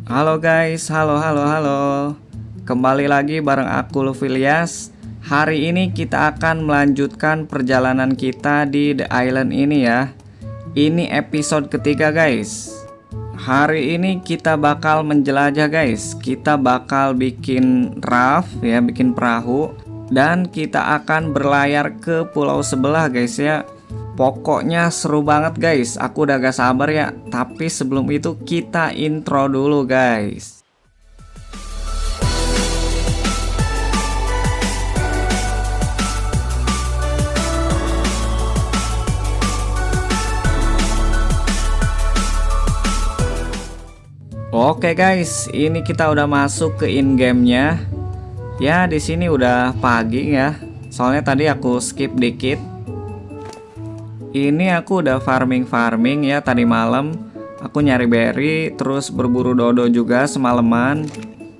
Halo guys, halo. Kembali lagi bareng aku Luffilias. Hari ini kita akan melanjutkan perjalanan kita di The Island ini ya. Ini episode ketiga guys. Hari ini kita bakal menjelajah guys. Kita bakal bikin raft ya, bikin perahu. Dan kita akan berlayar ke pulau sebelah guys ya. Pokoknya seru banget guys, aku udah gak sabar ya. Tapi sebelum itu kita intro dulu guys. Oke guys, ini kita udah masuk ke in game-nya. Ya di sini udah pagi ya. Soalnya tadi aku skip dikit. Ini aku udah farming ya tadi malam. Aku nyari berry, terus berburu dodo juga semalaman.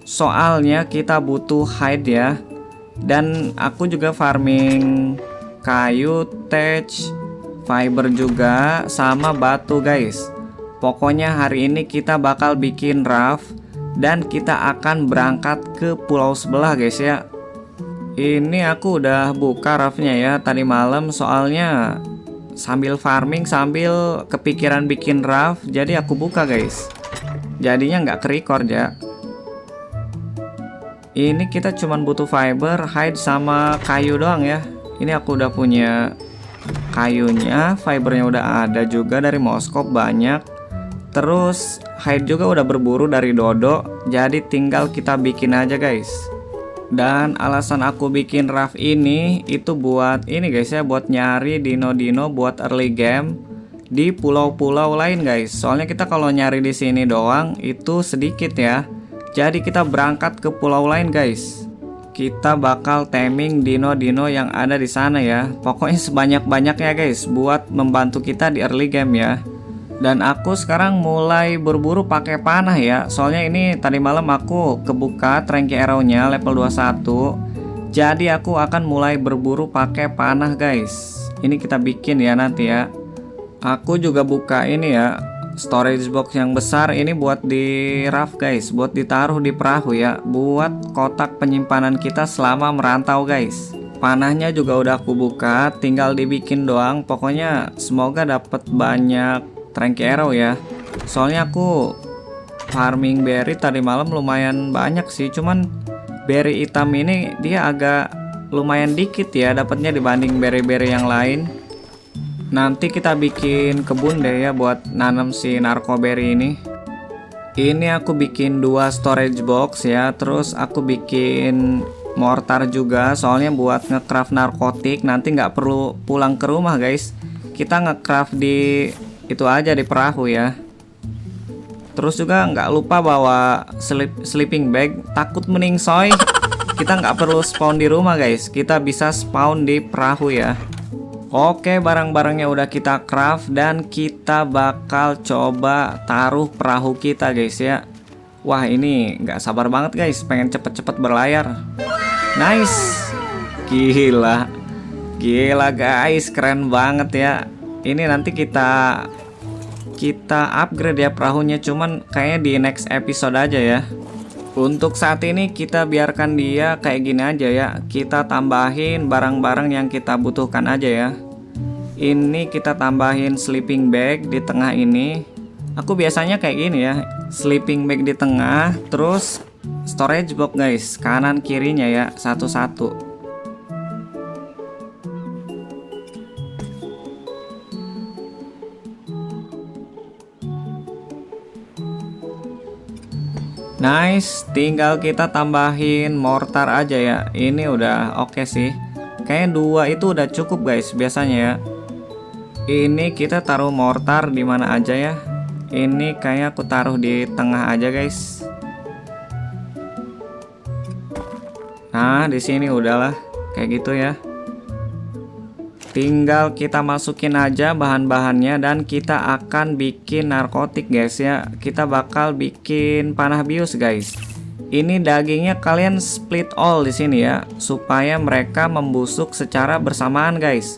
Soalnya kita butuh hide ya. Dan aku juga farming kayu, thatch, fiber juga, sama batu guys. Pokoknya hari ini kita bakal bikin raft. Dan kita akan berangkat ke pulau sebelah guys ya. Ini aku udah buka raftnya ya tadi malam, soalnya sambil farming sambil kepikiran bikin raft, jadi aku buka guys. Jadinya nggak ke-record ya. Ini kita cuman butuh fiber, hide sama kayu doang ya. Ini aku udah punya kayunya, fibernya udah ada juga dari Moskop banyak. Terus hide juga udah berburu dari dodo, jadi tinggal kita bikin aja guys. Dan alasan aku bikin raft ini itu buat ini guys ya, buat nyari dino-dino buat early game di pulau-pulau lain guys. Soalnya kita kalau nyari di sini doang itu sedikit ya. Jadi kita berangkat ke pulau lain guys. Kita bakal taming dino-dino yang ada di sana ya. Pokoknya sebanyak-banyaknya guys buat membantu kita di early game ya. Dan aku sekarang mulai berburu pakai panah ya. Soalnya ini tadi malam aku kebuka Tranky Arrow-nya level 21. Jadi aku akan mulai berburu pakai panah guys. Ini kita bikin ya nanti ya. Aku juga buka ini ya, storage box yang besar ini buat di raft guys, buat ditaruh di perahu ya, buat kotak penyimpanan kita selama merantau guys. Panahnya juga udah aku buka, tinggal dibikin doang. Pokoknya semoga dapat banyak Tranky Arrow ya. Soalnya aku farming berry tadi malam lumayan banyak sih. Cuman berry hitam ini dia agak lumayan dikit ya dapatnya dibanding berry-berry yang lain. Nanti kita bikin kebun deh ya buat nanam si narkoberry ini. Ini aku bikin 2 storage box ya. Terus aku bikin mortar juga, soalnya buat ngecraft narkotik. Nanti nggak perlu pulang ke rumah guys. Kita ngecraft di itu aja di perahu ya. Terus juga nggak lupa bawa sleeping bag, takut meningsoy. Kita nggak perlu spawn di rumah guys, kita bisa spawn di perahu ya. Oke, barang-barangnya udah kita craft dan kita bakal coba taruh perahu kita guys ya. Wah ini nggak sabar banget guys, pengen cepet-cepet berlayar. Nice, gila guys, keren banget ya. Ini nanti kita upgrade ya perahunya, cuman kayaknya di next episode aja ya. Untuk saat ini kita biarkan dia kayak gini aja ya. Kita tambahin barang-barang yang kita butuhkan aja ya. Ini kita tambahin sleeping bag di tengah ini. Aku biasanya kayak gini ya, sleeping bag di tengah, terus storage box guys kanan kirinya ya, satu-satu. Nice, tinggal kita tambahin mortar aja ya. Ini udah oke sih. Kayaknya 2 itu udah cukup guys biasanya ya. Ini kita taruh mortar di mana aja ya. Ini kayak aku taruh di tengah aja guys. Nah, di sini udahlah kayak gitu ya. Tinggal kita masukin aja bahan-bahannya dan kita akan bikin narkotik guys ya. Kita bakal bikin panah bius guys. Ini dagingnya kalian split all di sini ya, supaya mereka membusuk secara bersamaan guys.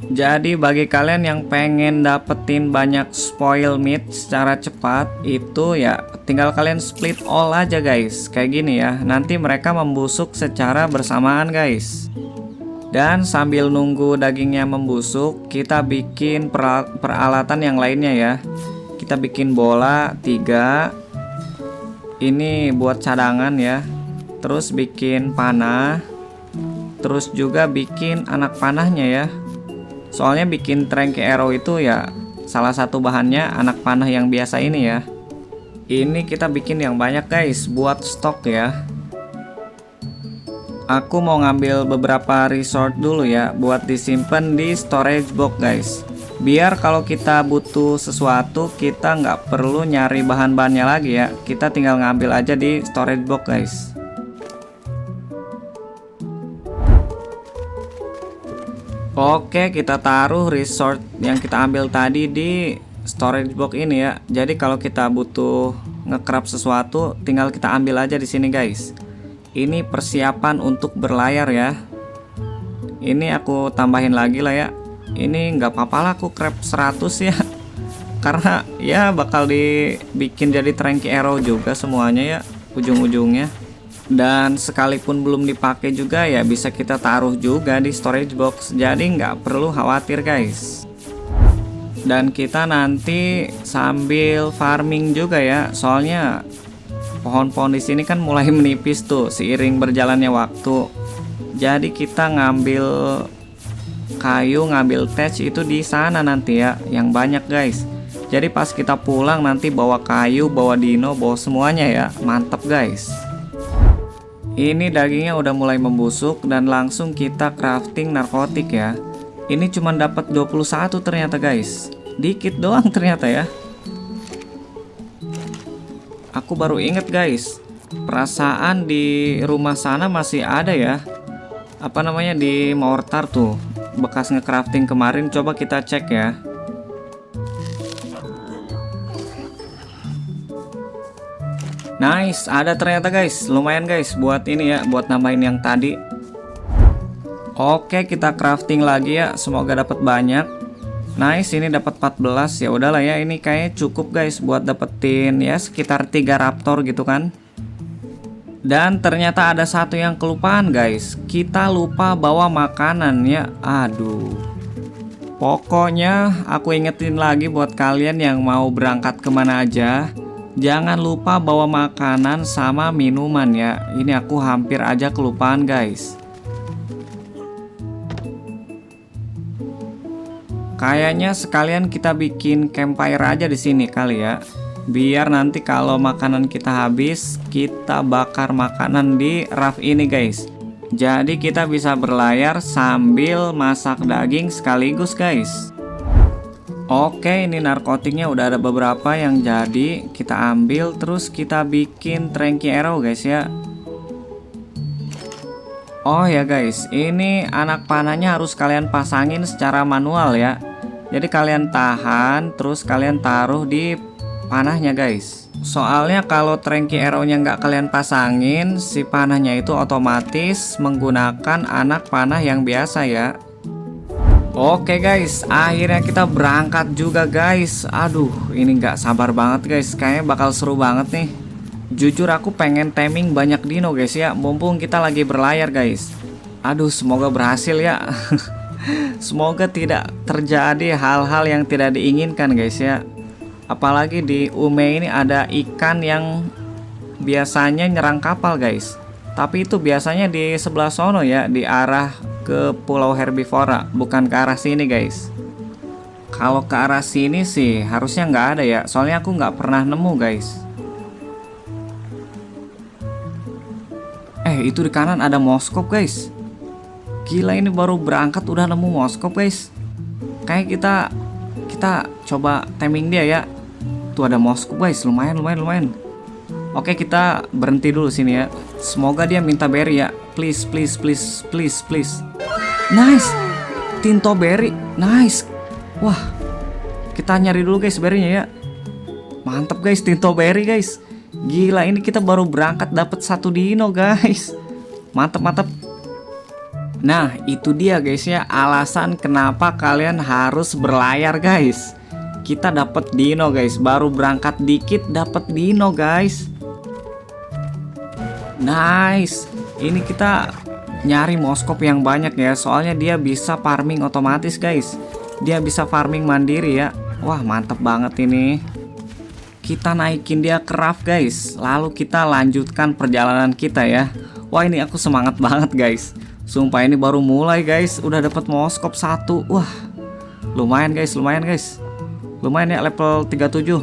Jadi bagi kalian yang pengen dapetin banyak spoil meat secara cepat, itu ya tinggal kalian split all aja guys. Kayak gini ya, nanti mereka membusuk secara bersamaan guys. Dan sambil nunggu dagingnya membusuk, kita bikin peralatan yang lainnya ya. Kita bikin bola 3. Ini buat cadangan ya. Terus bikin panah. Terus juga bikin anak panahnya ya. Soalnya bikin Tranky Arrow itu ya salah satu bahannya anak panah yang biasa ini ya. Ini kita bikin yang banyak guys buat stok ya. Aku mau ngambil beberapa resort dulu ya buat disimpan di storage box guys. Biar kalau kita butuh sesuatu kita nggak perlu nyari bahan-bahannya lagi ya. Kita tinggal ngambil aja di storage box guys. Oke, kita taruh resort yang kita ambil tadi di storage box ini ya. Jadi kalau kita butuh nge-craft sesuatu, tinggal kita ambil aja di sini guys. Ini persiapan untuk berlayar ya. Ini aku tambahin lagi lah ya. Ini nggak apa-apa lah aku craft 100 ya. Karena ya bakal dibikin jadi Tranky Arrow juga semuanya ya ujung-ujungnya. Dan sekalipun belum dipakai juga ya bisa kita taruh juga di storage box. Jadi nggak perlu khawatir guys. Dan kita nanti sambil farming juga ya. Soalnya pohon-pohon di sini kan mulai menipis tuh seiring berjalannya waktu. Jadi kita ngambil kayu, ngambil thatch itu di sana nanti ya, yang banyak guys. Jadi pas kita pulang nanti bawa kayu, bawa dino, bawa semuanya ya. Mantap guys. Ini dagingnya udah mulai membusuk dan langsung kita crafting narkotik ya. Ini cuma dapat 21 ternyata guys. Dikit doang ternyata ya. Aku baru inget guys. Perasaan di rumah sana masih ada ya. Apa namanya di mortar tuh. Bekas nge-crafting kemarin, coba kita cek ya. Nice, ada ternyata guys. Lumayan guys buat ini ya, buat nambahin yang tadi. Oke, kita crafting lagi ya. Semoga dapat banyak. Nice, ini dapat 14. Ya udahlah ya, ini kayaknya cukup guys buat dapetin ya sekitar 3 raptor gitu kan. Dan ternyata ada satu yang kelupaan guys. Kita lupa bawa makanan ya. Aduh. Pokoknya aku ingetin lagi buat kalian yang mau berangkat kemana aja, jangan lupa bawa makanan sama minuman ya. Ini aku hampir aja kelupaan guys. Kayaknya sekalian kita bikin campfire aja di sini kali ya. Biar nanti kalau makanan kita habis, kita bakar makanan di raft ini guys. Jadi kita bisa berlayar sambil masak daging sekaligus guys. Oke, ini narkotiknya udah ada beberapa yang jadi. Kita ambil terus kita bikin Tranky Arrow guys ya. Oh ya guys, ini anak panahnya harus kalian pasangin secara manual ya. Jadi kalian tahan, terus kalian taruh di panahnya guys. Soalnya kalau Tranky Arrow-nya nggak kalian pasangin, si panahnya itu otomatis menggunakan anak panah yang biasa ya. Oke guys, akhirnya kita berangkat juga guys. Aduh, ini nggak sabar banget guys. Kayaknya bakal seru banget nih. Jujur aku pengen timing banyak dino guys ya. Mumpung kita lagi berlayar guys. Aduh, semoga berhasil ya. Semoga tidak terjadi hal-hal yang tidak diinginkan guys ya. Apalagi di Ume ini ada ikan yang biasanya nyerang kapal guys. Tapi itu biasanya di sebelah sono ya, di arah ke Pulau Herbivora, bukan ke arah sini guys. Kalau ke arah sini sih harusnya nggak ada ya, soalnya aku nggak pernah nemu guys. Itu di kanan ada moskop guys. Gila, ini baru berangkat udah nemu moskop guys. Kayak kita coba timing dia ya. Tuh ada moskop guys, lumayan. Oke, kita berhenti dulu sini ya. Semoga dia minta berry ya. Please. Nice. Tinto berry. Nice. Wah. Kita nyari dulu guys berry-nya ya. Mantap guys, tinto berry guys. Gila, ini kita baru berangkat dapat 1 dino guys. Mantap. Nah, itu dia guys ya, alasan kenapa kalian harus berlayar guys. Kita dapat dino guys, baru berangkat dikit dapat dino guys. Nice. Ini kita nyari moskop yang banyak ya, soalnya dia bisa farming otomatis guys. Dia bisa farming mandiri ya. Wah, mantep banget ini. Kita naikin dia ke raft guys, lalu kita lanjutkan perjalanan kita ya. Wah, ini aku semangat banget guys. Sumpah ini baru mulai guys, udah dapat moskop 1. Wah, lumayan guys, lumayan guys. Lumayan ya, level 37.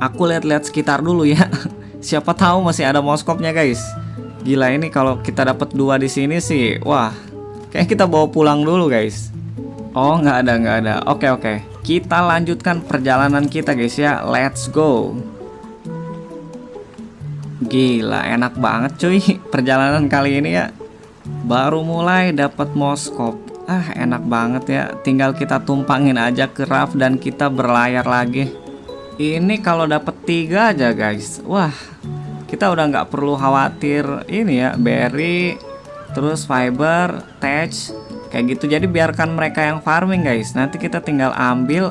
Aku lihat-lihat sekitar dulu ya. Siapa tahu masih ada moskopnya guys. Gila, ini kalau kita dapat 2 di sini sih, wah, kayak kita bawa pulang dulu guys. Oh, nggak ada. Oke. Kita lanjutkan perjalanan kita guys ya. Let's go. Gila, enak banget cuy perjalanan kali ini ya. Baru mulai dapat moskop. Ah, enak banget ya. Tinggal kita tumpangin aja ke raft dan kita berlayar lagi. Ini kalau dapat 3 aja guys. Wah, kita udah nggak perlu khawatir ini ya, berry, terus fiber, thatch, kayak gitu. Jadi biarkan mereka yang farming guys. Nanti kita tinggal ambil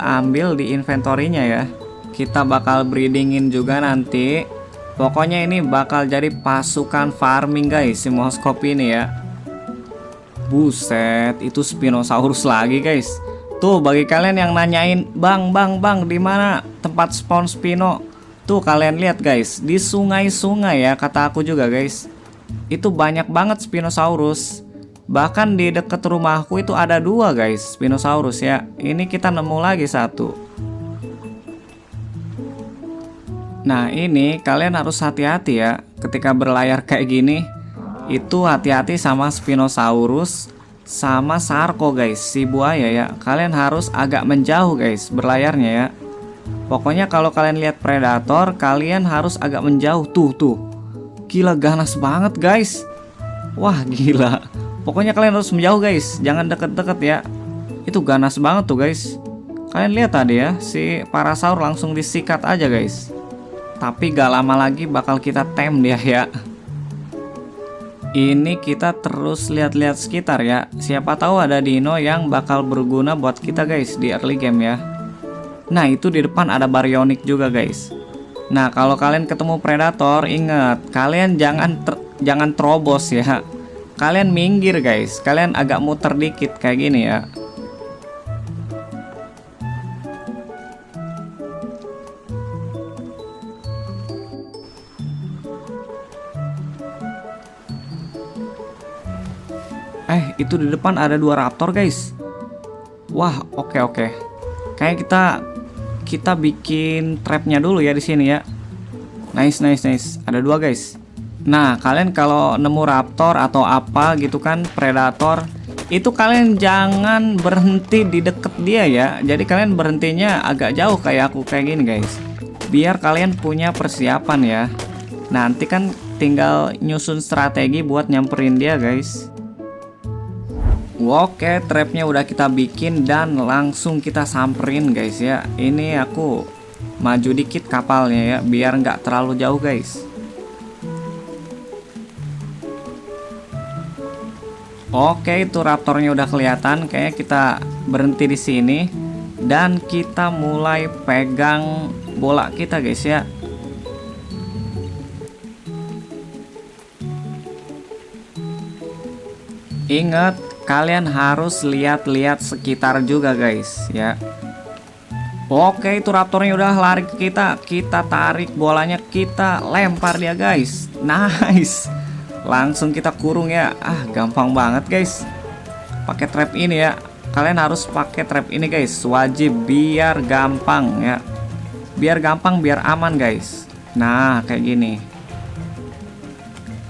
di inventorinya ya. Kita bakal breedingin juga nanti. Pokoknya ini bakal jadi pasukan farming guys, si moskop ini ya. Buset, itu Spinosaurus lagi guys. Tuh, bagi kalian yang nanyain, Bang, di mana tempat spawn Spino? Tuh, kalian lihat guys, di sungai-sungai ya, kata aku juga guys. Itu banyak banget Spinosaurus. Bahkan di deket rumahku itu ada 2 guys, Spinosaurus ya. Ini kita nemu lagi 1. Nah, ini kalian harus hati-hati ya ketika berlayar kayak gini. Itu hati-hati sama Spinosaurus sama Sarko guys, si buaya ya. Kalian harus agak menjauh guys berlayarnya ya. Pokoknya kalau kalian lihat predator, kalian harus agak menjauh. Tuh. Gila, ganas banget guys. Wah, gila. Pokoknya kalian harus menjauh guys, jangan deket-deket ya. Itu ganas banget tuh guys. Kalian lihat tadi ya, si Parasaur langsung disikat aja guys. Tapi gak lama lagi bakal kita tem dia ya. Ini kita terus lihat-lihat sekitar ya. Siapa tahu ada dino yang bakal berguna buat kita guys di early game ya. Nah, itu di depan ada baryonyx juga guys. Nah, kalau kalian ketemu predator, ingat kalian jangan terobos ya. Kalian minggir guys. Kalian agak muter dikit kayak gini ya. Itu di depan ada 2 raptor guys. Wah, oke. Kayak kita bikin trapnya dulu ya di sini ya. Nice. Ada 2 guys. Nah, kalian kalau nemu raptor atau apa gitu kan, predator, itu kalian jangan berhenti di deket dia ya. Jadi kalian berhentinya agak jauh kayak aku kayak gini guys. Biar kalian punya persiapan ya. Nanti kan tinggal nyusun strategi buat nyamperin dia guys. Oke, trapnya udah kita bikin dan langsung kita samperin guys ya. Ini aku maju dikit kapalnya ya, biar nggak terlalu jauh guys. Oke, itu raptornya udah kelihatan. Kayaknya kita berhenti di sini dan kita mulai pegang bola kita guys ya. Ingat, kalian harus lihat-lihat sekitar juga guys ya. Oke, itu raptornya udah lari ke kita. Kita tarik bolanya, kita lempar dia guys. Nice. Langsung kita kurung ya. Ah, gampang banget guys. Pakai trap ini ya. Kalian harus pakai trap ini guys. Wajib, biar gampang ya. Biar gampang, biar aman guys. Nah, kayak gini.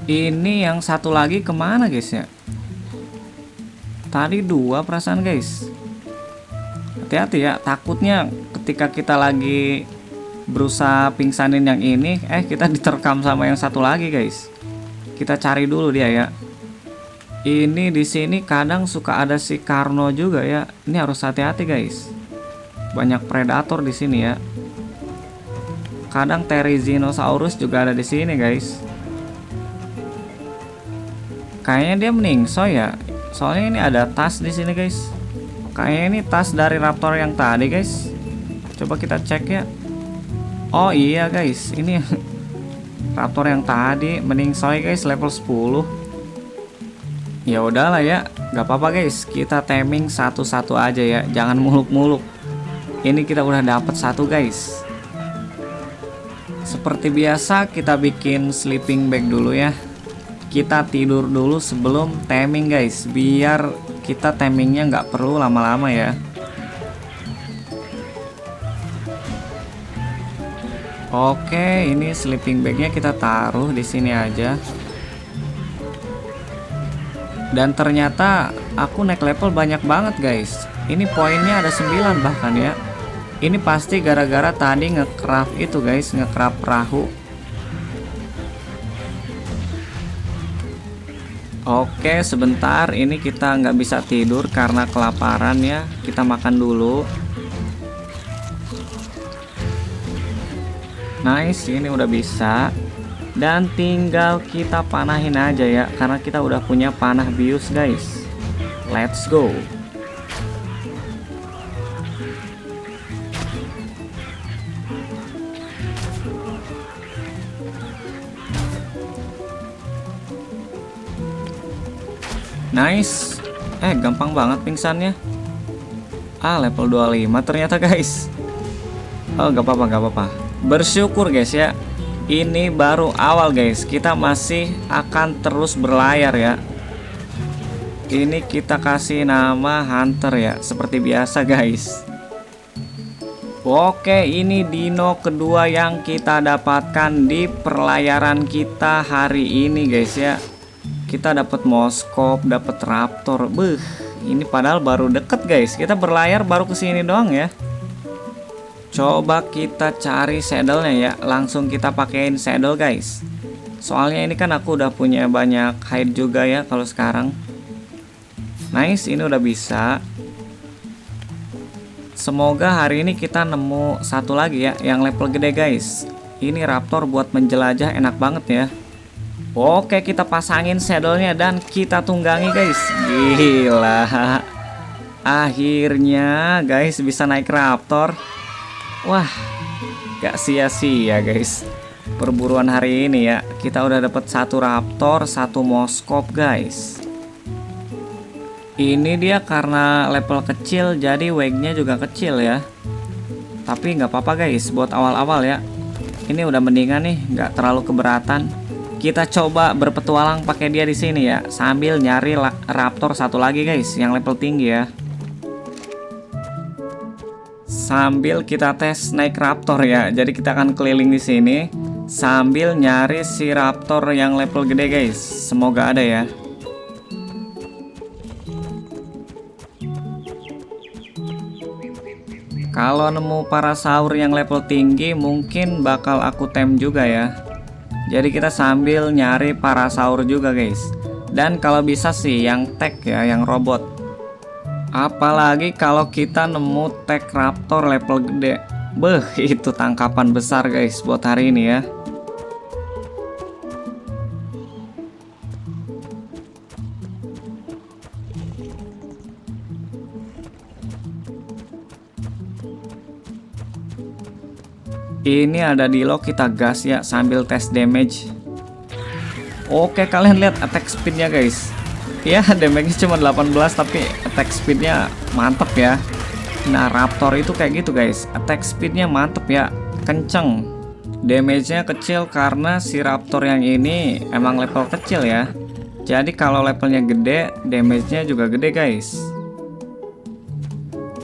Ini yang satu lagi kemana guys ya? Tadi 2 perasaan guys. Hati-hati ya, takutnya ketika kita lagi berusaha pingsanin yang ini, kita diterkam sama yang satu lagi guys. Kita cari dulu dia ya. Ini di sini kadang suka ada si Carno juga ya. Ini harus hati-hati guys. Banyak predator di sini ya. Kadang Therizinosaurus juga ada di sini guys. Kayaknya dia meningsoi ya. Soalnya ini ada tas di sini guys. Kayaknya ini tas dari raptor yang tadi guys. Coba kita cek ya. Oh iya guys, ini raptor yang tadi meningsoi guys, level 10. Ya udahlah ya, nggak apa-apa guys. Kita taming satu-satu aja ya, jangan muluk-muluk. Ini kita udah dapat satu guys. Seperti biasa kita bikin sleeping bag dulu ya. Kita tidur dulu sebelum taming guys, biar kita tamingnya nggak perlu lama-lama ya. Oke, ini sleeping bagnya kita taruh di sini aja. Dan ternyata aku naik level banyak banget guys. Ini poinnya ada 9 bahkan ya. Ini pasti gara-gara tadi nge-craft itu guys, nge-craft perahu. Oke, sebentar, ini kita nggak bisa tidur karena kelaparan ya. Kita makan dulu. Nice, ini udah bisa. Dan tinggal kita panahin aja ya, karena kita udah punya panah bius guys. Let's go. Nice. Gampang banget pingsannya. Level 25 ternyata guys. Oh, gak apa-apa, gak apa-apa. Bersyukur guys ya. Ini baru awal guys. Kita masih akan terus berlayar ya. Ini kita kasih nama Hunter ya, seperti biasa guys. Oke, ini dino kedua yang kita dapatkan di perlayaran kita hari ini guys ya. Kita dapat moskop, dapat raptor. Ini padahal baru deket guys. Kita berlayar baru kesini doang ya. Coba kita cari saddle-nya ya. Langsung kita pakein saddle guys. Soalnya ini kan aku udah punya banyak hide juga ya kalau sekarang. Nice, ini udah bisa. Semoga hari ini kita nemu satu lagi ya yang level gede guys. Ini raptor buat menjelajah enak banget ya. Oke, kita pasangin saddle-nya dan kita tunggangi guys. Gila. Akhirnya guys bisa naik raptor. Wah, gak sia-sia guys perburuan hari ini ya. Kita udah dapat satu raptor, satu moskop guys. Ini dia karena level kecil jadi wake-nya juga kecil ya. Tapi nggak apa-apa guys buat awal-awal ya. Ini udah mendingan nih, nggak terlalu keberatan. Kita coba berpetualang pakai dia di sini ya, sambil nyari raptor satu lagi guys yang level tinggi ya. Sambil kita tes naik raptor ya. Jadi kita akan keliling di sini sambil nyari si raptor yang level gede guys. Semoga ada ya. Kalau nemu parasaur yang level tinggi mungkin bakal aku tem juga ya. Jadi kita sambil nyari parasaur juga guys. Dan kalau bisa sih yang tag ya, yang robot. Apalagi kalau kita nemu tag raptor level gede. Itu tangkapan besar guys buat hari ini ya. Ini ada di lock, kita gas ya sambil tes damage. Oke, kalian lihat attack speednya guys. Ya, damage-nya cuma 18 tapi attack speednya mantep ya. Nah, raptor itu kayak gitu guys. Attack speednya mantep ya, kenceng. Damage-nya kecil karena si raptor yang ini emang level kecil ya. Jadi kalau levelnya gede, damage-nya juga gede guys.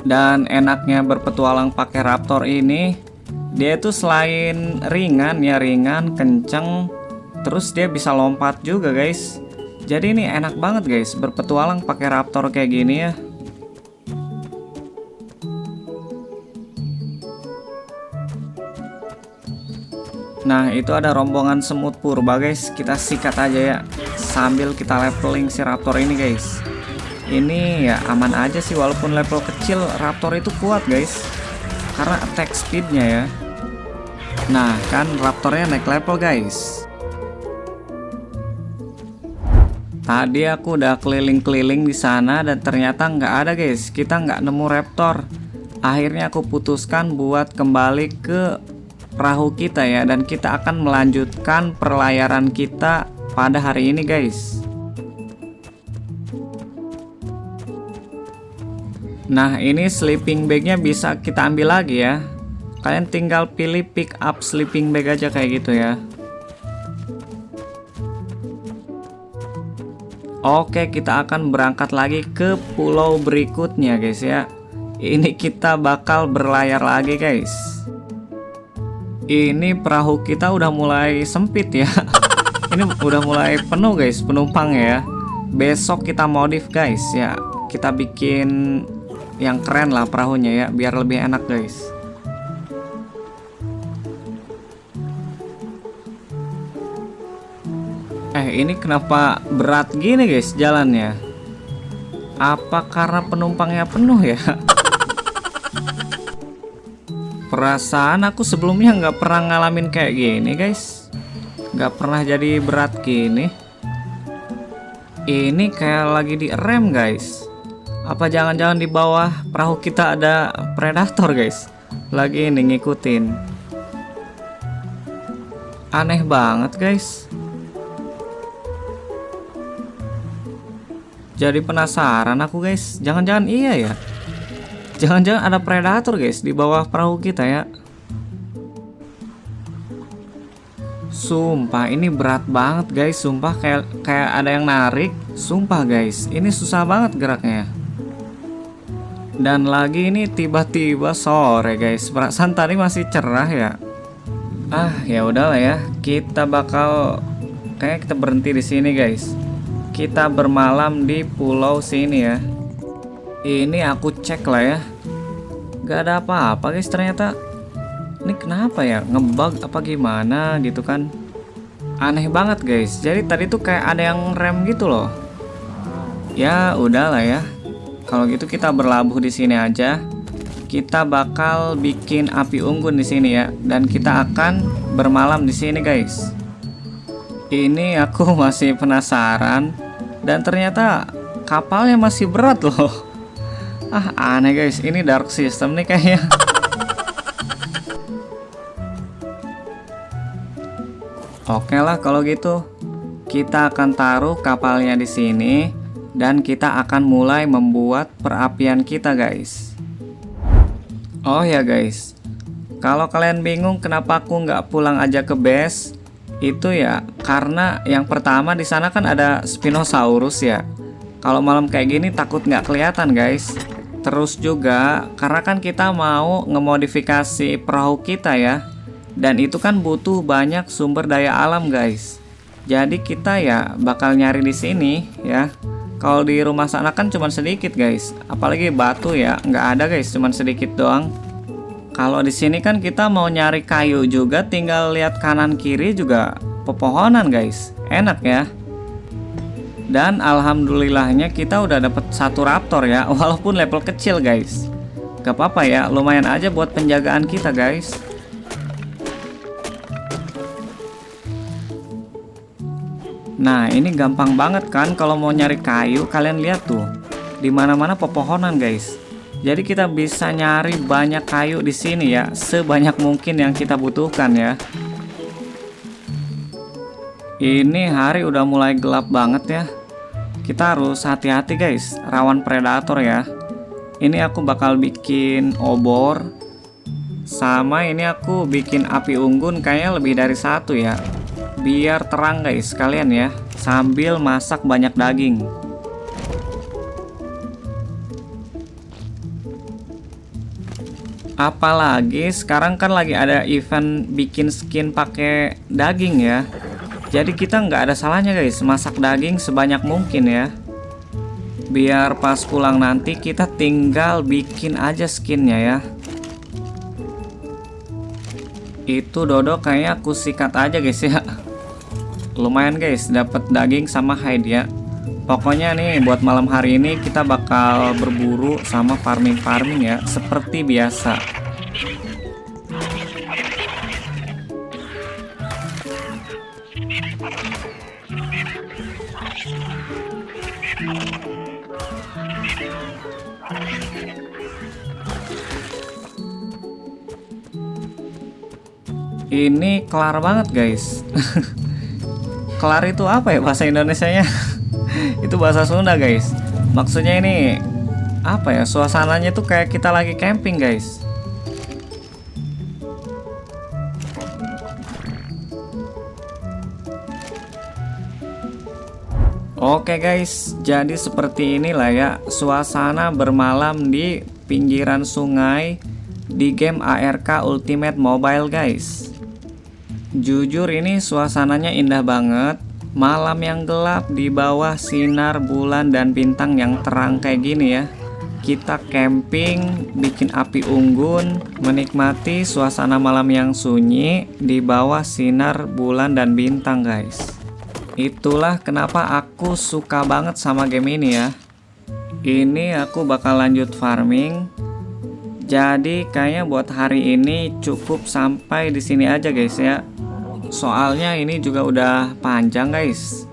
Dan enaknya berpetualang pakai raptor ini, dia itu selain ringan ya, ringan, kenceng, terus dia bisa lompat juga guys. Jadi ini enak banget guys berpetualang pakai raptor kayak gini ya. Nah, itu ada rombongan semut purba guys. Kita sikat aja ya sambil kita leveling si raptor ini guys. Ini ya aman aja sih, walaupun level kecil raptor itu kuat guys karena attack speednya ya. Nah, kan raptornya naik level guys. Tadi aku udah keliling-keliling di sana dan ternyata nggak ada guys. Kita nggak nemu raptor. Akhirnya aku putuskan buat kembali ke perahu kita ya, dan kita akan melanjutkan perlayaran kita pada hari ini guys. Nah, ini sleeping bagnya bisa kita ambil lagi ya. Kalian tinggal pilih pick up sleeping bag aja kayak gitu ya. Oke, kita akan berangkat lagi ke pulau berikutnya guys ya. Ini kita bakal berlayar lagi guys. Ini perahu kita udah mulai sempit ya. Ini udah mulai penuh guys penumpang ya. Besok kita modif guys ya. Kita bikin yang keren lah perahunya ya, biar lebih enak guys. Ini kenapa berat gini guys jalannya? Apa karena penumpangnya penuh ya? Perasaan aku sebelumnya nggak pernah ngalamin kayak gini guys. Nggak pernah jadi berat gini. Ini kayak lagi direm guys. Apa jangan-jangan di bawah perahu kita ada predator guys? Lagi ini ngikutin. Aneh banget guys. Jadi penasaran aku guys. Jangan-jangan iya ya. Jangan-jangan ada predator guys di bawah perahu kita ya. Sumpah ini berat banget guys. Sumpah kayak ada yang narik. Sumpah guys, ini susah banget geraknya. Dan lagi ini tiba-tiba sore guys. Perasaan tadi masih cerah ya. Ya udahlah ya. Kita bakal kayak kita berhenti di sini guys. Kita bermalam di pulau sini ya. Ini aku cek lah ya. Gak ada apa-apa guys ternyata. Ini kenapa ya? Ngebug apa gimana gitu kan? Aneh banget guys. Jadi tadi tuh kayak ada yang rem gitu loh. Ya udahlah ya. Kalau gitu kita berlabuh di sini aja. Kita bakal bikin api unggun di sini ya, dan kita akan bermalam di sini guys. Ini aku masih penasaran, dan ternyata kapalnya masih berat loh. Aneh guys, ini dark system nih kayaknya. Oke lah kalau gitu. Kita akan taruh kapalnya di sini. Dan kita akan mulai membuat perapian kita guys. Oh ya guys, kalau kalian bingung kenapa aku nggak pulang aja ke base, itu ya karena yang pertama di sana kan ada Spinosaurus ya. Kalau malam kayak gini takut nggak kelihatan guys. Terus juga karena kan kita mau ngemodifikasi perahu kita ya, dan itu kan butuh banyak sumber daya alam guys. Jadi kita ya bakal nyari di sini ya. Kalau di rumah sana kan cuma sedikit guys, apalagi batu ya nggak ada guys, cuma sedikit doang. Kalau di sini kan kita mau nyari kayu juga, tinggal lihat kanan kiri juga pepohonan guys, enak ya. Dan alhamdulillahnya kita udah dapet satu raptor ya, walaupun level kecil guys. Gak apa-apa ya, lumayan aja buat penjagaan kita guys. Nah ini gampang banget kan kalau mau nyari kayu. Kalian lihat tuh, di mana-mana pepohonan guys. Jadi kita bisa nyari banyak kayu di sini ya, sebanyak mungkin yang kita butuhkan ya. Ini hari udah mulai gelap banget ya. Kita harus hati-hati guys, rawan predator ya. Ini aku bakal bikin obor. Sama ini aku bikin api unggun kayaknya lebih dari satu ya. Biar terang guys kalian ya, sambil masak banyak daging. Apalagi sekarang kan lagi ada event bikin skin pakai daging ya. Jadi kita nggak ada salahnya guys masak daging sebanyak mungkin ya. Biar pas pulang nanti kita tinggal bikin aja skinnya ya. Itu dodo kayaknya aku sikat aja guys ya. Lumayan guys, dapat daging sama hide ya. Pokoknya nih buat malam hari ini kita bakal berburu sama farming ya, seperti biasa. Ini kelar banget guys. Kelar itu apa ya bahasa Indonesianya? Itu bahasa Sunda guys. Maksudnya ini apa ya, suasananya tuh kayak kita lagi camping guys. Oke guys, jadi seperti inilah ya suasana bermalam di pinggiran sungai di game ARK Ultimate Mobile guys. Jujur ini suasananya indah banget. Malam yang gelap di bawah sinar bulan dan bintang yang terang kayak gini ya. Kita camping, bikin api unggun, menikmati suasana malam yang sunyi di bawah sinar bulan dan bintang guys. Itulah kenapa aku suka banget sama game ini ya. Ini aku bakal lanjut farming. Jadi kayaknya buat hari ini cukup sampai di sini aja guys ya. Soalnya ini juga udah panjang guys.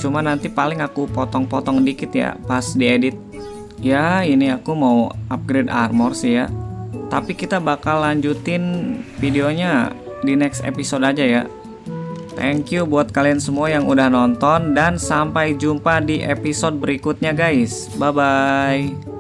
Cuma nanti paling aku potong-potong dikit ya pas diedit. Ya ini aku mau upgrade armor sih ya. Tapi kita bakal lanjutin videonya di next episode aja ya. Thank you buat kalian semua yang udah nonton. Dan sampai jumpa di episode berikutnya guys. Bye bye.